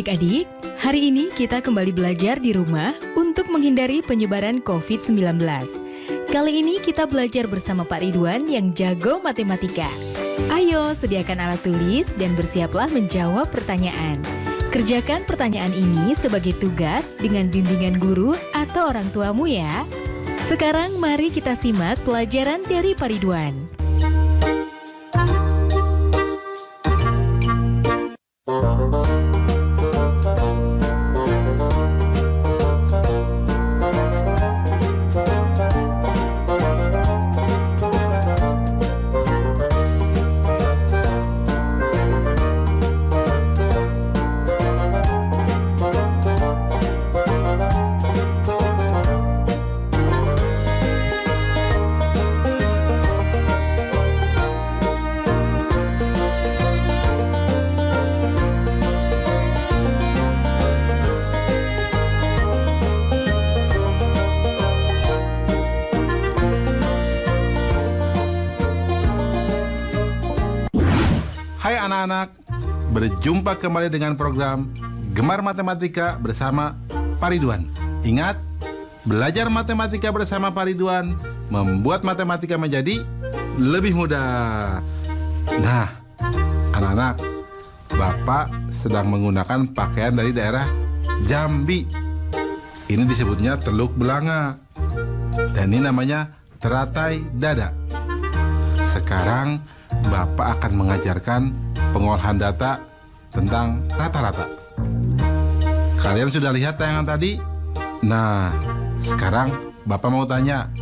Adik-adik, hari ini kita kembali belajar di rumah untuk menghindari penyebaran COVID-19. Kali ini kita belajar bersama Pak Ridwan yang jago matematika. Ayo, sediakan alat tulis dan bersiaplah menjawab pertanyaan. Kerjakan pertanyaan ini sebagai tugas dengan bimbingan guru atau orang tuamu ya. Sekarang mari kita simak pelajaran dari Pak Ridwan. Hai anak-anak, berjumpa kembali dengan program Gemar Matematika bersama Pak Ridwan. Ingat, belajar matematika bersama Pak Ridwan membuat matematika menjadi lebih mudah. Nah, anak-anak, Bapak sedang menggunakan pakaian dari daerah Jambi. Ini disebutnya Teluk Belanga. Dan ini namanya teratai dada. Sekarang Bapak akan mengajarkan pengolahan data tentang rata-rata. Kalian sudah lihat tayangan tadi? Nah, sekarang Bapak mau tanya,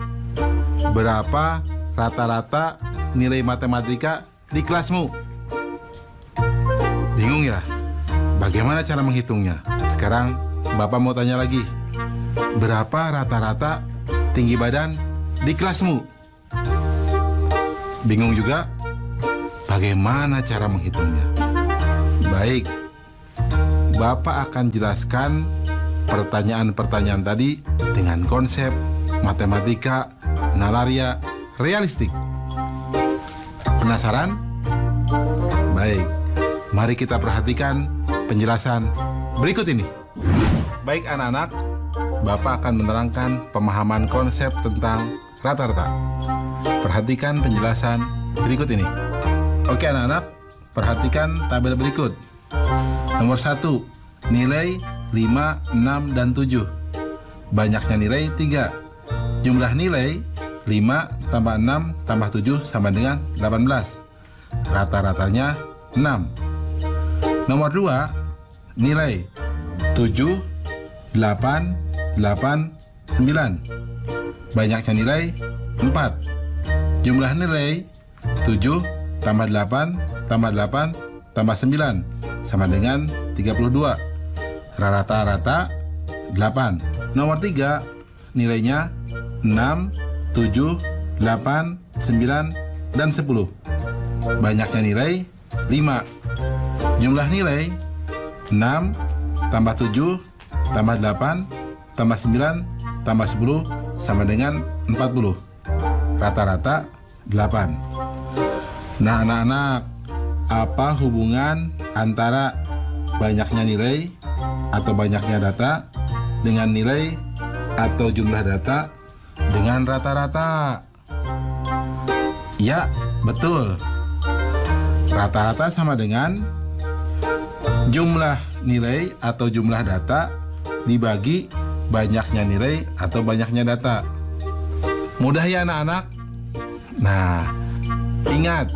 berapa rata-rata nilai matematika di kelasmu? Bingung ya? Bagaimana cara menghitungnya? Sekarang Bapak mau tanya lagi, berapa rata-rata tinggi badan di kelasmu? Bingung juga? Bagaimana cara menghitungnya? Baik, Bapak akan jelaskan pertanyaan-pertanyaan tadi dengan konsep matematika nalaria realistik. Penasaran? Baik, mari kita perhatikan penjelasan berikut ini. Baik anak-anak, Bapak akan menerangkan pemahaman konsep tentang rata-rata. Perhatikan penjelasan berikut ini. Oke anak-anak, perhatikan tabel berikut. Nomor 1, nilai 5, 6, dan 7. Banyaknya nilai 3. Jumlah nilai 5 tambah 6 tambah 7 sama dengan 18. Rata-ratanya 6. Nomor 2, nilai 7, 8, 8, 9. Banyaknya nilai 4. Jumlah nilai 7 tambah 8, tambah 8, tambah 9, sama dengan 32. Rata-rata 8. Nomor 3, nilainya 6, 7, 8, 9, dan 10. Banyaknya nilai 5. Jumlah nilai 6, tambah 7, tambah 8, tambah 9, tambah 10, sama dengan 40. Rata-rata 8. Nah anak-anak, apa hubungan antara banyaknya nilai atau banyaknya data dengan nilai atau jumlah data dengan rata-rata? Ya, betul. Rata-rata sama dengan jumlah nilai atau jumlah data dibagi banyaknya nilai atau banyaknya data. Mudah ya anak-anak? Nah, ingat,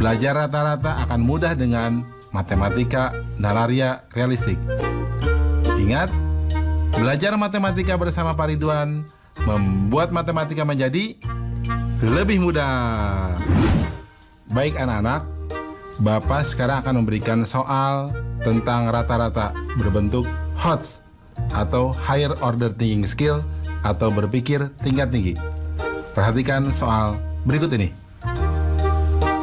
belajar rata-rata akan mudah dengan matematika nalaria realistik. Ingat, belajar matematika bersama Pak Ridwan membuat matematika menjadi lebih mudah. Baik anak-anak, Bapak sekarang akan memberikan soal tentang rata-rata berbentuk HOTS atau Higher Order Thinking Skill atau berpikir tingkat tinggi. Perhatikan soal berikut ini.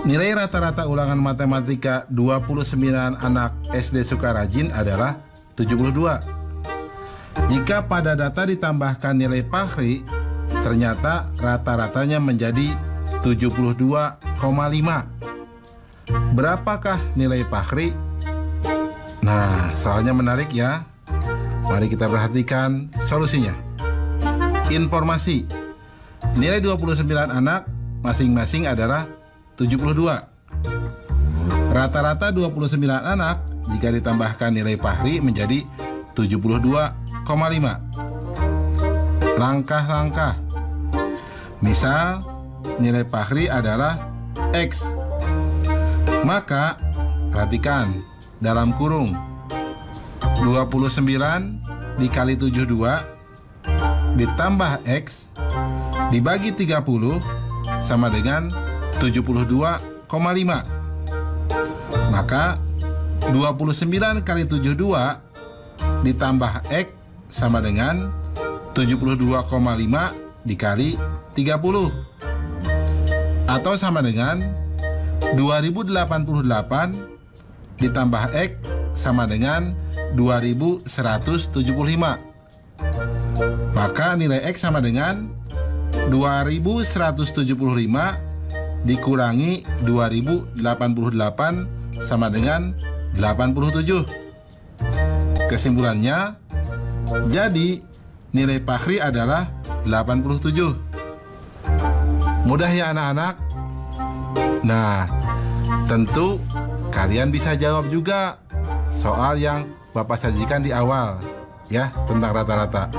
Nilai rata-rata ulangan matematika 29 anak SD Sukarajin adalah 72. Jika pada data ditambahkan nilai Fahri, ternyata rata-ratanya menjadi 72,5. Berapakah nilai Fahri? Nah, soalnya menarik ya. Mari kita perhatikan solusinya. Informasi. Nilai 29 anak masing-masing adalah 72. Rata-rata 29 anak jika ditambahkan nilai Fahri menjadi 72,5. Langkah-langkah. Misal, nilai Fahri adalah X. Maka, perhatikan dalam kurung 29 dikali 72 ditambah X dibagi 30 sama dengan 72,5. Maka 29 kali 72 ditambah X sama dengan 72,5 dikali 30, atau sama dengan 2088 ditambah X sama dengan 2175. Maka nilai X sama dengan 2175 dikurangi 2088 sama dengan 87. Kesimpulannya, jadi nilai Fahri adalah 87. Mudah ya anak-anak? Nah, tentu kalian bisa jawab juga soal yang Bapak sajikan di awal ya, tentang rata-rata.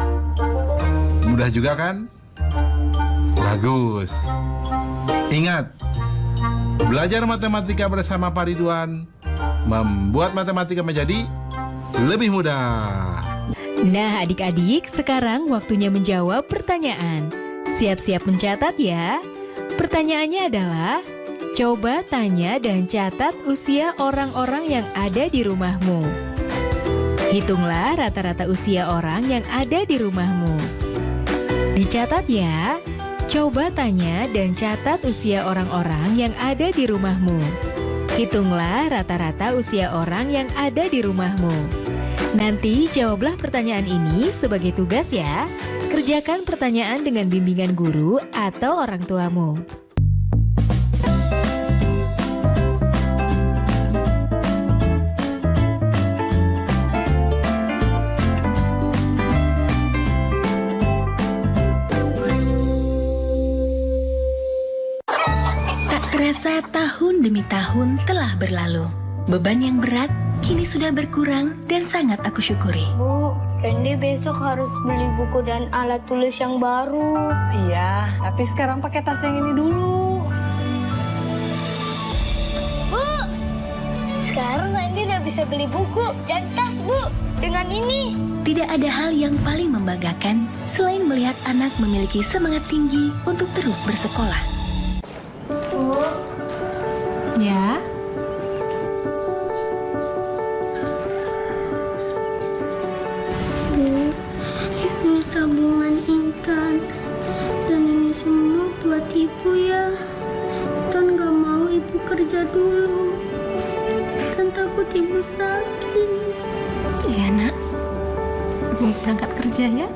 Mudah juga kan? Bagus. Ingat, belajar matematika bersama Pak Ridwan membuat matematika menjadi lebih mudah. Nah, adik-adik, sekarang waktunya menjawab pertanyaan. Siap-siap mencatat ya. Pertanyaannya adalah, coba tanya dan catat usia orang-orang yang ada di rumahmu. Hitunglah rata-rata usia orang yang ada di rumahmu. Dicatat ya. Coba tanya dan catat usia orang-orang yang ada di rumahmu. Hitunglah rata-rata usia orang yang ada di rumahmu. Nanti jawablah pertanyaan ini sebagai tugas ya. Kerjakan pertanyaan dengan bimbingan guru atau orang tuamu. Terasa tahun demi tahun telah berlalu. Beban yang berat kini sudah berkurang dan sangat aku syukuri. Bu, Randy besok harus beli buku dan alat tulis yang baru. Iya, tapi sekarang pakai tas yang ini dulu. Bu, sekarang Randy udah bisa beli buku dan tas, Bu. Dengan ini. Tidak ada hal yang paling membanggakan selain melihat anak memiliki semangat tinggi untuk terus bersekolah. Bu, Ya, Bu, ini tabungan Intan. Dan ini semua buat Ibu ya. Intan gak mau Ibu kerja dulu. Intan takut Ibu sakit. iya nak. Ibu berangkat kerja ya.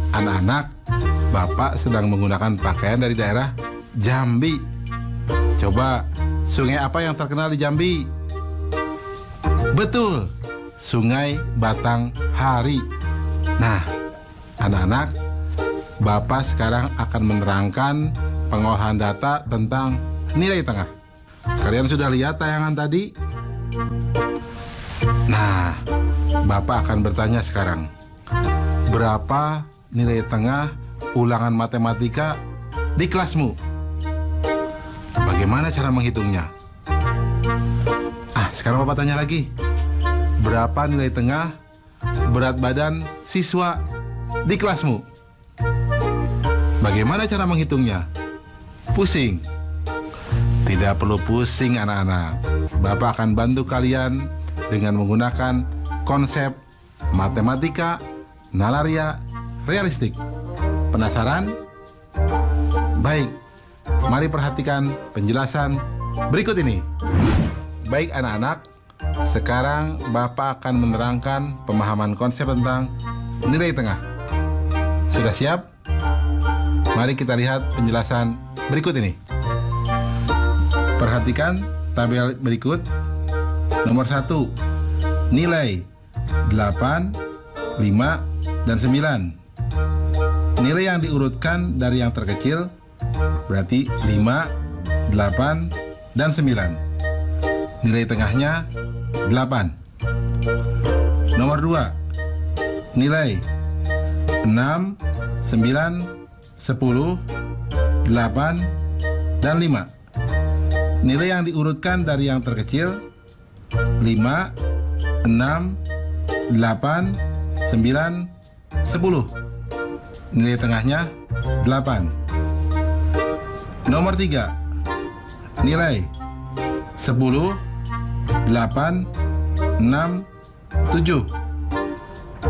Anak-anak, Bapak sedang menggunakan pakaian dari daerah Jambi. Coba sungai apa yang terkenal di Jambi? Betul, Sungai Batanghari. Nah, anak-anak, Bapak sekarang akan menerangkan pengolahan data tentang nilai tengah. Kalian sudah lihat tayangan tadi? Nah, Bapak akan bertanya sekarang, berapa nilai tengah ulangan matematika di kelasmu? Bagaimana cara menghitungnya? Sekarang Bapak tanya lagi, berapa nilai tengah berat badan siswa di kelasmu? Bagaimana cara menghitungnya? Pusing? Tidak perlu pusing anak-anak. Bapak akan bantu kalian dengan menggunakan konsep matematika nalaria realistik. Penasaran? Baik, mari perhatikan penjelasan berikut ini. Baik anak-anak, sekarang Bapak akan menerangkan pemahaman konsep tentang nilai tengah. Sudah siap? Mari kita lihat penjelasan berikut ini. Perhatikan tabel berikut. Nomor 1, nilai 8, 5, dan 9. Nilai yang diurutkan dari yang terkecil berarti 5, 8, dan 9. Nilai tengahnya 8. Nomor 2, nilai 6, 9, 10, 8, dan 5. Nilai yang diurutkan dari yang terkecil 5, 6, 8, 9, 10. Nilai tengahnya 8. Nomor 3, nilai 10, 8, 6, 7.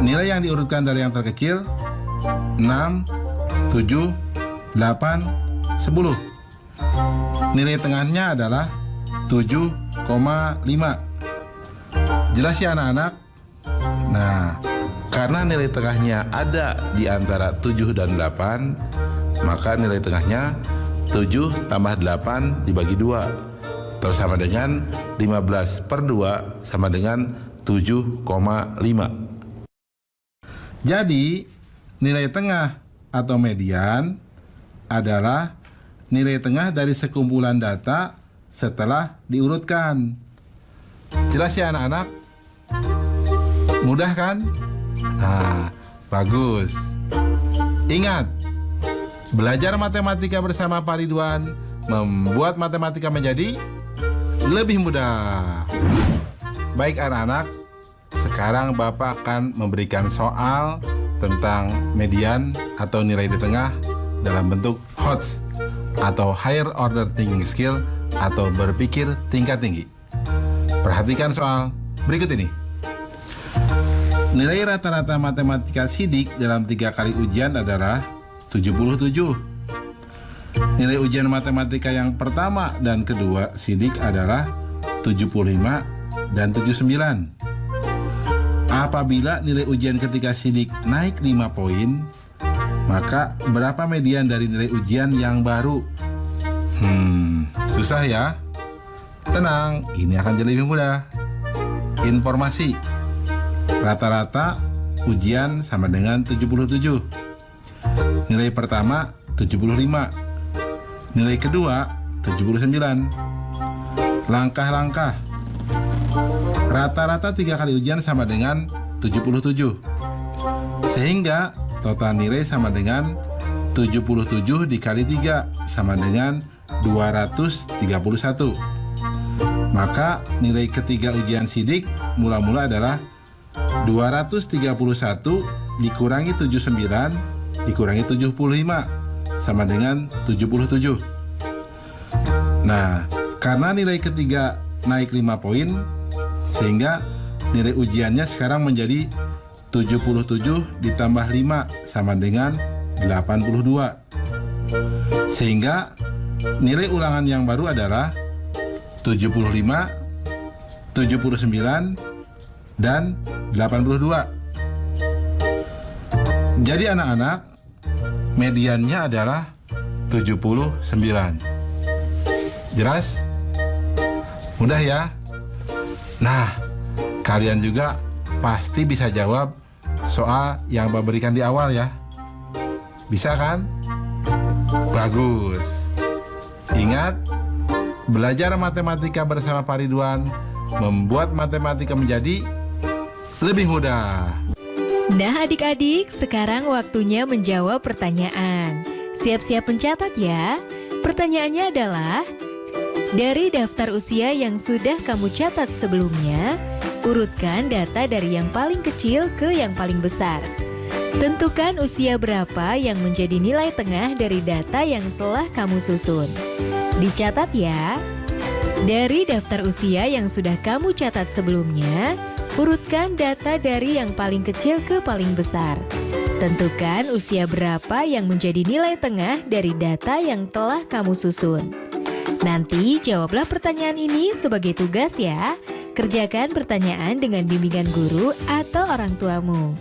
Nilai yang diurutkan dari yang terkecil 6, 7, 8, 10. Nilai tengahnya adalah 7,5. Jelas ya anak-anak? Nah, karena nilai tengahnya ada di antara 7 dan 8, maka nilai tengahnya 7 tambah 8 dibagi 2, atau sama dengan 15/2 sama dengan 7,5. Jadi, nilai tengah atau median adalah nilai tengah dari sekumpulan data setelah diurutkan. Jelas ya anak-anak? Mudah kan? Nah, bagus. Ingat, belajar matematika bersama Pak Ridwan membuat matematika menjadi lebih mudah. Baik anak-anak, sekarang Bapak akan memberikan soal tentang median atau nilai di tengah dalam bentuk HOTS atau Higher Order Thinking Skill atau berpikir tingkat tinggi. Perhatikan soal berikut ini. Nilai rata-rata matematika sidik dalam 3 kali ujian adalah 77. Nilai ujian matematika yang pertama dan kedua sidik adalah 75 dan 79. Apabila nilai ujian ketika sidik naik 5 poin, maka berapa median dari nilai ujian yang baru? Susah ya? Tenang, ini akan jadi lebih mudah. Informasi. Rata-rata ujian sama dengan 77. Nilai pertama 75. Nilai kedua 79. Langkah-langkah. Rata-rata 3 kali ujian sama dengan 77. Sehingga total nilai sama dengan 77 dikali 3 sama dengan 231. Maka nilai ketiga ujian sidik mula-mula adalah 231 dikurangi 79 dikurangi 75 sama dengan 77. Nah, karena nilai ketiga naik 5 poin, sehingga nilai ujiannya sekarang menjadi 77 ditambah 5 sama dengan 82. Sehingga nilai ulangan yang baru adalah 75, 79, dan 82. Jadi anak-anak, mediannya adalah 79. Jelas? Mudah ya? Nah, kalian juga pasti bisa jawab soal yang Bapak berikan di awal ya. Bisa kan? Bagus. Ingat, belajar matematika bersama Pak Ridwan membuat matematika menjadi lebih mudah. Nah adik-adik, sekarang waktunya menjawab pertanyaan. Siap-siap mencatat ya. Pertanyaannya adalah, dari daftar usia yang sudah kamu catat sebelumnya, urutkan data dari yang paling kecil ke yang paling besar. Tentukan usia berapa yang menjadi nilai tengah dari data yang telah kamu susun. Dicatat ya. Dari daftar usia yang sudah kamu catat sebelumnya, urutkan data dari yang paling kecil ke paling besar. Tentukan usia berapa yang menjadi nilai tengah dari data yang telah kamu susun. Nanti jawablah pertanyaan ini sebagai tugas ya. Kerjakan pertanyaan dengan bimbingan guru atau orang tuamu.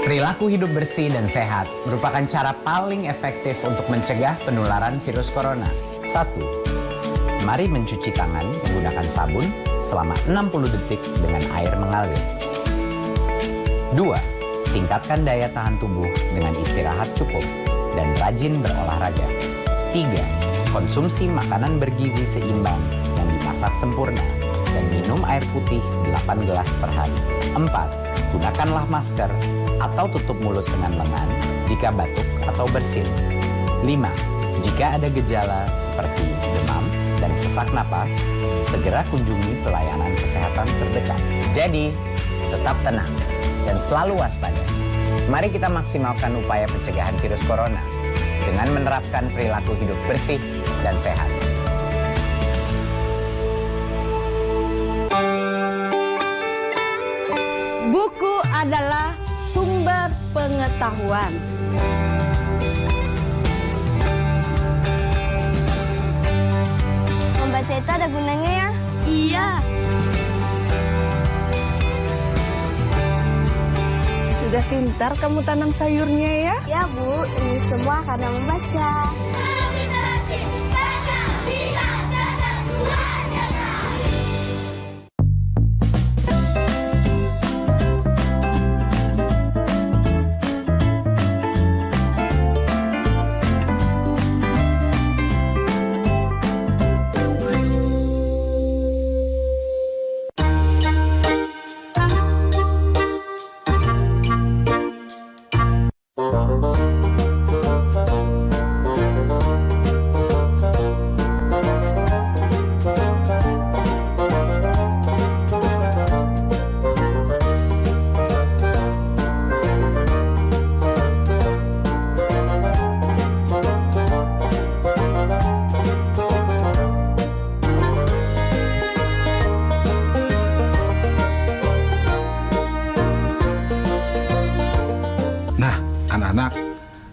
Perilaku hidup bersih dan sehat merupakan cara paling efektif untuk mencegah penularan virus corona. 1. Mari mencuci tangan menggunakan sabun selama 60 detik dengan air mengalir. 2. Tingkatkan daya tahan tubuh dengan istirahat cukup dan rajin berolahraga. 3. Konsumsi makanan bergizi seimbang yang dimasak sempurna dan minum air putih 8 gelas per hari. 4. Gunakanlah masker atau tutup mulut dengan lengan jika batuk atau bersin. 5. Jika ada gejala seperti demam dan sesak napas, segera kunjungi pelayanan kesehatan terdekat. Jadi, tetap tenang dan selalu waspada. Mari kita maksimalkan upaya pencegahan virus corona dengan menerapkan perilaku hidup bersih dan sehat. Buku adalah sumber pengetahuan. Membaca itu ada gunanya ya? Iya. Sudah pintar kamu tanam sayurnya ya? Ya Bu, ini semua karena membaca. Anak-anak,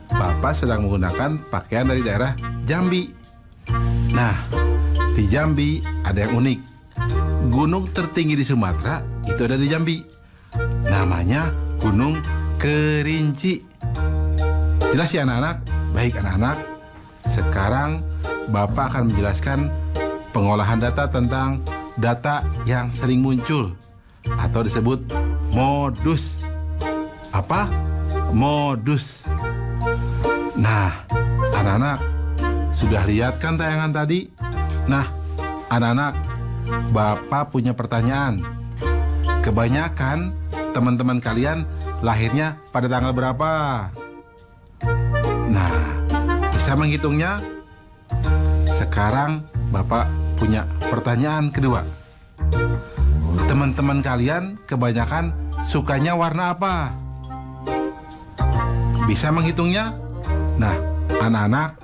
Bapak sedang menggunakan pakaian dari daerah Jambi. Nah, di Jambi ada yang unik. Gunung tertinggi di Sumatera itu ada di Jambi. Namanya Gunung Kerinci. Jelas ya anak-anak? Baik anak-anak, sekarang Bapak akan menjelaskan pengolahan data tentang data yang sering muncul atau disebut modus. Apa? Modus. Nah, anak-anak sudah lihat kan tayangan tadi? Nah, anak-anak, Bapak punya pertanyaan. Kebanyakan teman-teman kalian lahirnya pada tanggal berapa? Nah, bisa menghitungnya? Sekarang Bapak punya pertanyaan kedua. Teman-teman kalian kebanyakan sukanya warna apa? Bisa menghitungnya? Nah, anak-anak,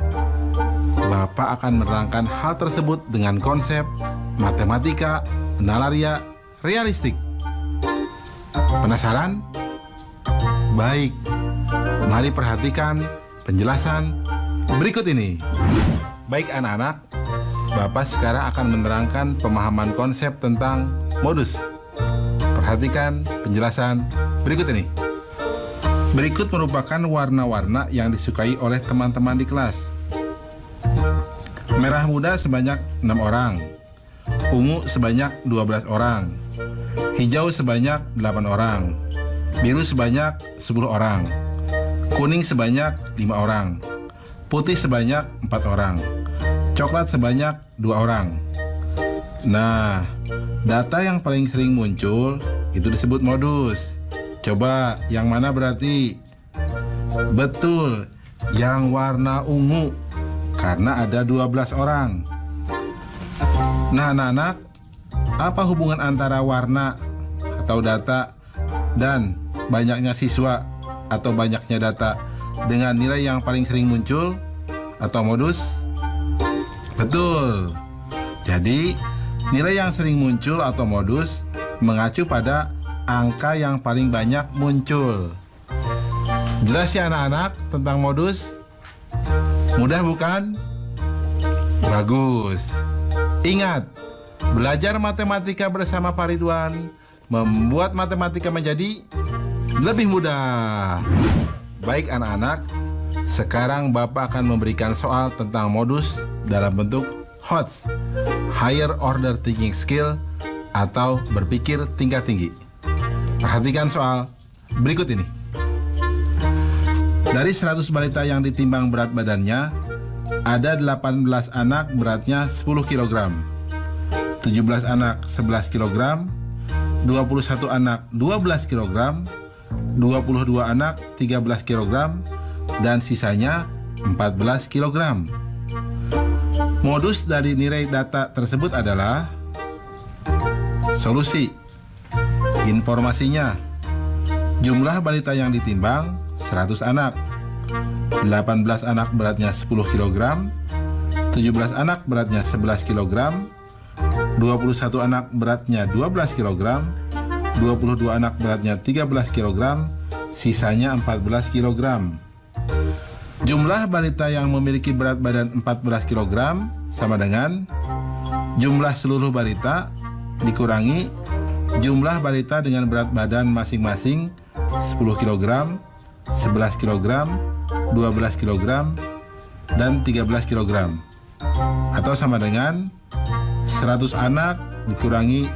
Bapak akan menerangkan hal tersebut dengan konsep matematika, nalaria, realistik. Penasaran? Baik, mari perhatikan penjelasan berikut ini. Baik anak-anak, Bapak sekarang akan menerangkan pemahaman konsep tentang modus. Perhatikan penjelasan berikut ini. Berikut merupakan warna-warna yang disukai oleh teman-teman di kelas. Merah muda sebanyak 6 orang, ungu sebanyak 12 orang, hijau sebanyak 8 orang, biru sebanyak 10 orang, kuning sebanyak 5 orang, putih sebanyak 4 orang, coklat sebanyak 2 orang. Nah, data yang paling sering muncul itu disebut modus. Coba yang mana berarti? Betul, yang warna ungu, karena ada 12 orang. Nah anak-anak, apa hubungan antara warna atau data dan banyaknya siswa atau banyaknya data dengan nilai yang paling sering muncul atau modus? Betul. Jadi, nilai yang sering muncul atau modus mengacu pada angka yang paling banyak muncul. Jelas ya anak-anak tentang modus? Mudah bukan? Bagus. Ingat, belajar matematika bersama Pak Ridwan membuat matematika menjadi lebih mudah. Baik anak-anak, sekarang Bapak akan memberikan soal tentang modus dalam bentuk HOTS, Higher Order Thinking Skill, atau berpikir tingkat tinggi. Perhatikan soal berikut ini. Dari 100 balita yang ditimbang berat badannya, ada 18 anak beratnya 10 kg, 17 anak 11 kg, 21 anak 12 kg, 22 anak 13 kg, dan sisanya 14 kg. Modus dari nilai data tersebut adalah solusi. Informasinya, jumlah balita yang ditimbang 100 anak, 18 anak beratnya 10 kg, 17 anak beratnya 11 kg, 21 anak beratnya 12 kg, 22 anak beratnya 13 kg, sisanya 14 kg. Jumlah balita yang memiliki berat badan 14 kg sama dengan jumlah seluruh balita dikurangi jumlah balita dengan berat badan masing-masing 10 kg, 11 kg, 12 kg, dan 13 kg. Atau sama dengan 100 anak dikurangi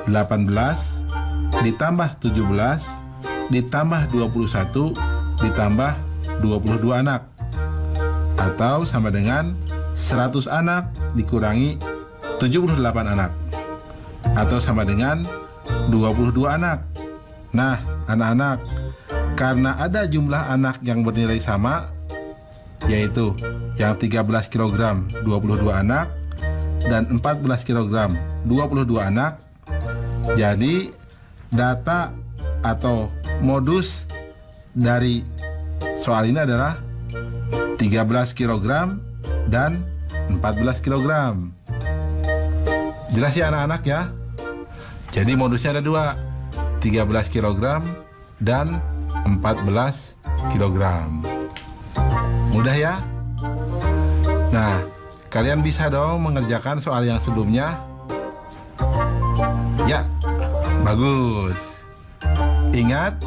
18 ditambah 17 ditambah 21 ditambah 22 anak. Atau sama dengan 100 anak dikurangi 78 anak. Atau sama dengan 22 anak. Nah, anak-anak, karena ada jumlah anak yang bernilai sama, yaitu yang 13 kg 22 anak dan 14 kg 22 anak, jadi data atau modus dari soal ini adalah 13 kg dan 14 kg. Jelas ya anak-anak ya? Jadi modusnya ada dua, 13 kg dan 14 kg. Mudah ya? Nah, kalian bisa dong mengerjakan soal yang sebelumnya? Ya, bagus. Ingat,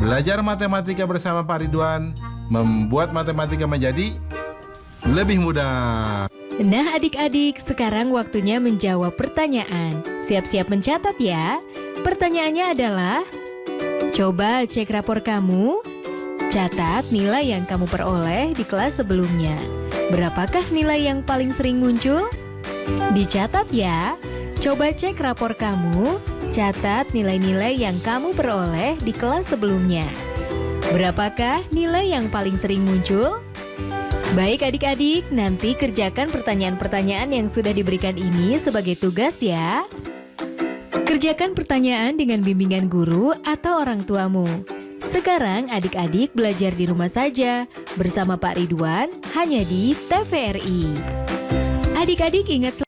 belajar matematika bersama Pak Ridwan membuat matematika menjadi lebih mudah. Nah adik-adik, sekarang waktunya menjawab pertanyaan. Siap-siap mencatat ya. Pertanyaannya adalah, coba cek rapor kamu. Catat nilai yang kamu peroleh di kelas sebelumnya. Berapakah nilai yang paling sering muncul? Dicatat ya. Coba cek rapor kamu. Catat nilai-nilai yang kamu peroleh di kelas sebelumnya. Berapakah nilai yang paling sering muncul? Baik adik-adik, nanti kerjakan pertanyaan-pertanyaan yang sudah diberikan ini sebagai tugas ya. Kerjakan pertanyaan dengan bimbingan guru atau orang tuamu. Sekarang adik-adik belajar di rumah saja bersama Pak Ridwan hanya di TVRI. Adik-adik ingat